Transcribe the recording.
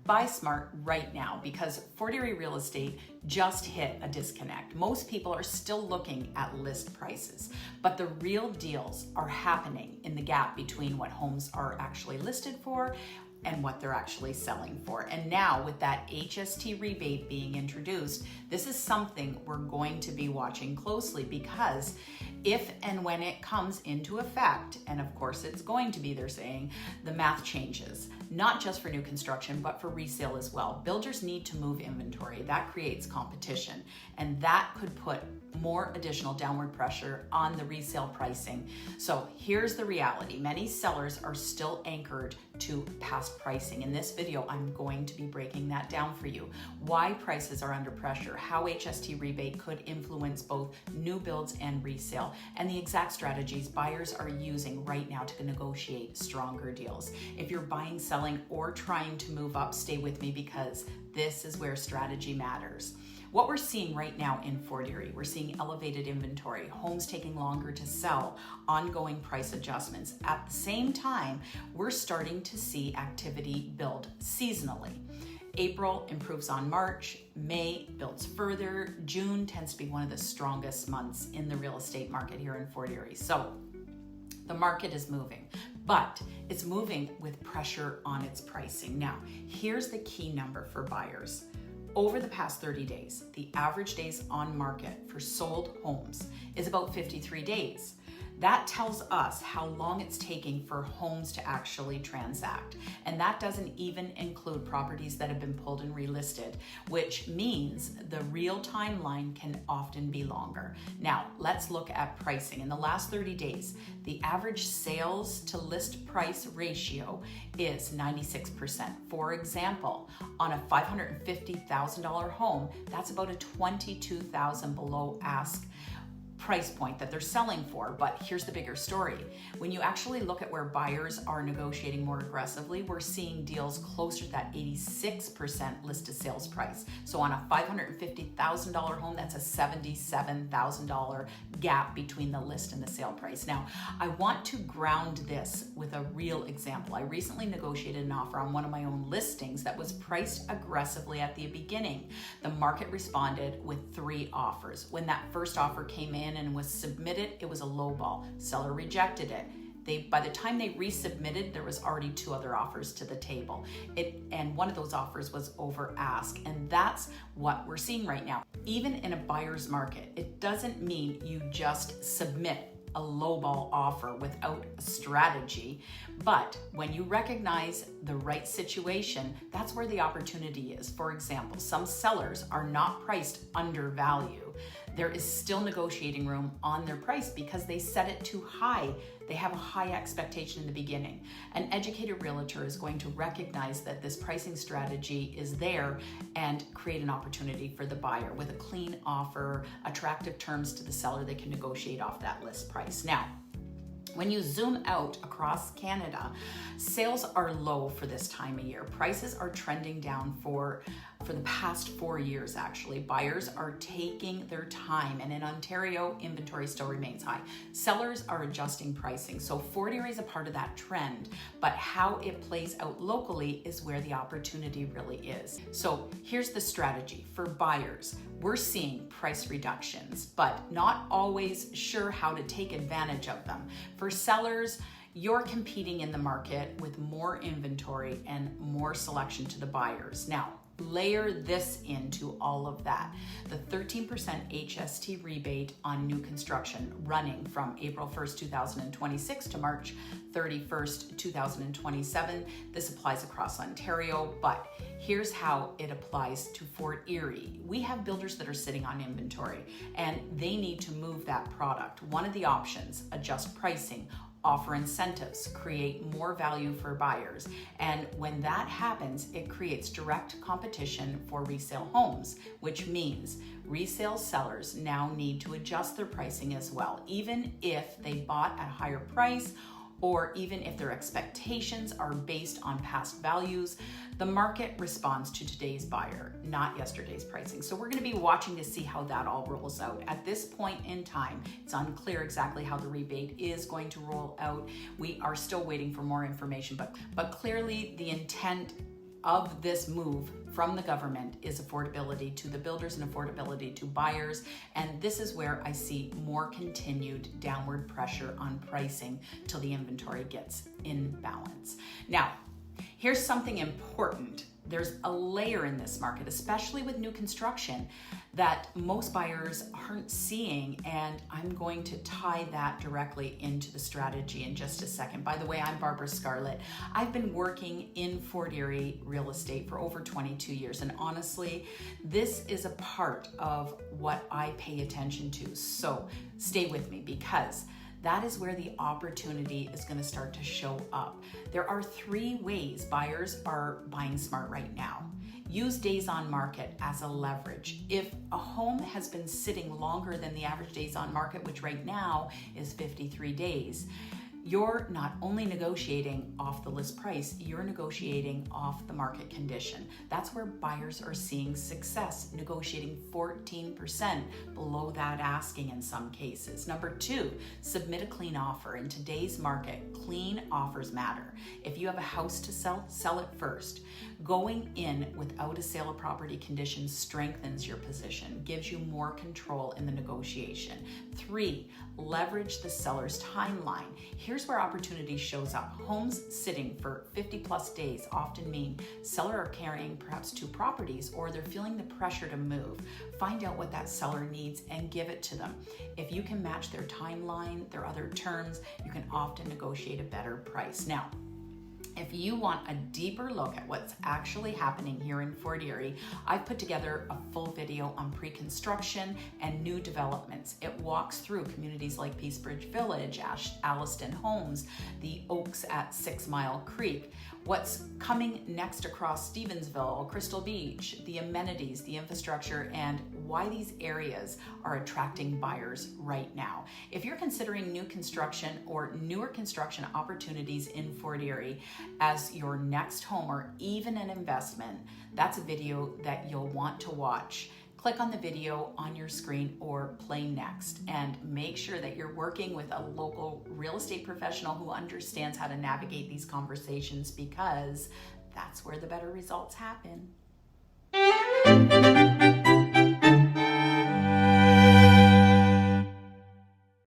buy smart right now, because Fort Erie real estate just hit a disconnect. Most people are still looking at list prices, but the real deals are happening in the gap between what homes are actually listed for and what they're actually selling for. And now with that HST rebate being introduced, this is something we're going to be watching closely, because if and when it comes into effect, and of course it's going to be, they're saying, the math changes, not just for new construction, but for resale as well. Builders need to move inventory. That creates competition, and that could put more additional downward pressure on the resale pricing. So here's the reality. Many sellers are still anchored to past pricing. In this video, I'm going to be breaking that down for you. Why prices are under pressure, how HST rebate could influence both new builds and resale, and the exact strategies buyers are using right now to negotiate stronger deals. If you're buying, selling, or trying to move up, stay with me, because this is where strategy matters. What we're seeing right now in Fort Erie, we're seeing elevated inventory, homes taking longer to sell, ongoing price adjustments. At the same time, we're starting to see activity build seasonally. April improves on March, May builds further, June tends to be one of the strongest months in the real estate market here in Fort Erie. So the market is moving, but it's moving with pressure on its pricing. Now, here's the key number for buyers. Over the past 30 days, the average days on market for sold homes is about 53 days. That tells us how long it's taking for homes to actually transact. And that doesn't even include properties that have been pulled and relisted, which means the real timeline can often be longer. Now, let's look at pricing. In the last 30 days, the average sales to list price ratio is 96%. For example, on a $550,000 home, that's about a $22,000 below ask price point that they're selling for. But here's the bigger story. When you actually look at where buyers are negotiating more aggressively, we're seeing deals closer to that 86% list to sales price. So on a $550,000 home, that's a $77,000 gap between the list and the sale price. Now, I want to ground this with a real example. I recently negotiated an offer on one of my own listings that was priced aggressively at the beginning. The market responded with 3 offers. When that first offer came in and was submitted, it was a low ball. Seller rejected it. By the time they resubmitted, there was already 2 other offers to the table. And one of those offers was over ask. And that's what we're seeing right now. Even in a buyer's market, it doesn't mean you just submit a lowball offer without a strategy. But when you recognize the right situation, that's where the opportunity is. For example, some sellers are not priced under value. There is still negotiating room on their price because they set it too high. They have a high expectation in the beginning. An educated realtor is going to recognize that this pricing strategy is there and create an opportunity for the buyer with a clean offer, attractive terms to the seller. They can negotiate off that list price. Now, when you zoom out across Canada, sales are low for this time of year. Prices are trending down for the past 4 years, actually. Buyers are taking their time, and in Ontario, inventory still remains high. Sellers are adjusting pricing. So Fort Erie is a part of that trend, but how it plays out locally is where the opportunity really is. So here's the strategy for buyers. We're seeing price reductions, but not always sure how to take advantage of them. For sellers, you're competing in the market with more inventory and more selection to the buyers. Now, layer this into all of that. The 13% HST rebate on new construction running from April 1st, 2026 to March 31st, 2027. This applies across Ontario, but here's how it applies to Fort Erie. We have builders that are sitting on inventory and they need to move that product. One of the options, adjust pricing, offer incentives, create more value for buyers. And when that happens, it creates direct competition for resale homes, which means resale sellers now need to adjust their pricing as well, even if they bought at a higher price or even if their expectations are based on past values. The market responds to today's buyer, not yesterday's pricing. So we're going to be watching to see how that all rolls out. At this point in time, it's unclear exactly how the rebate is going to roll out. We are still waiting for more information, but clearly the intent of this move from the government is affordability to the builders and affordability to buyers. And this is where I see more continued downward pressure on pricing till the inventory gets in balance. Now, here's something important. There's a layer in this market, especially with new construction, that most buyers aren't seeing, and I'm going to tie that directly into the strategy in just a second. By the way, I'm Barbara Scarlett. I've been working in Fort Erie real estate for over 22 years, and honestly, this is a part of what I pay attention to. So stay with me, because that is where the opportunity is going to start to show up. There are 3 ways buyers are buying smart right now. Use days on market as a leverage. If a home has been sitting longer than the average days on market, which right now is 53 days, you're not only negotiating off the list price, you're negotiating off the market condition. That's where buyers are seeing success, negotiating 14% below that asking in some cases. Number 2, submit a clean offer. In today's market, clean offers matter. If you have a house to sell, sell it first. Going in without a sale of property condition strengthens your position, gives you more control in the negotiation. 3, leverage the seller's timeline. Here's where opportunity shows up. Homes sitting for 50 plus days often mean seller are carrying perhaps 2 properties, or they're feeling the pressure to move. Find out what that seller needs and give it to them. If you can match their timeline, their other terms, you can often negotiate a better price. Now, if you want a deeper look at what's actually happening here in Fort Erie, I've put together a full video on pre-construction and new developments. It walks through communities like Peace Bridge Village, Alliston Homes, the Oaks at 6 Mile Creek, what's coming next across Stevensville, Crystal Beach, the amenities, the infrastructure, and why these areas are attracting buyers right now. If you're considering new construction or newer construction opportunities in Fort Erie as your next home or even an investment, that's a video that you'll want to watch. Click on the video on your screen or play next, and make sure that you're working with a local real estate professional who understands how to navigate these conversations, because that's where the better results happen.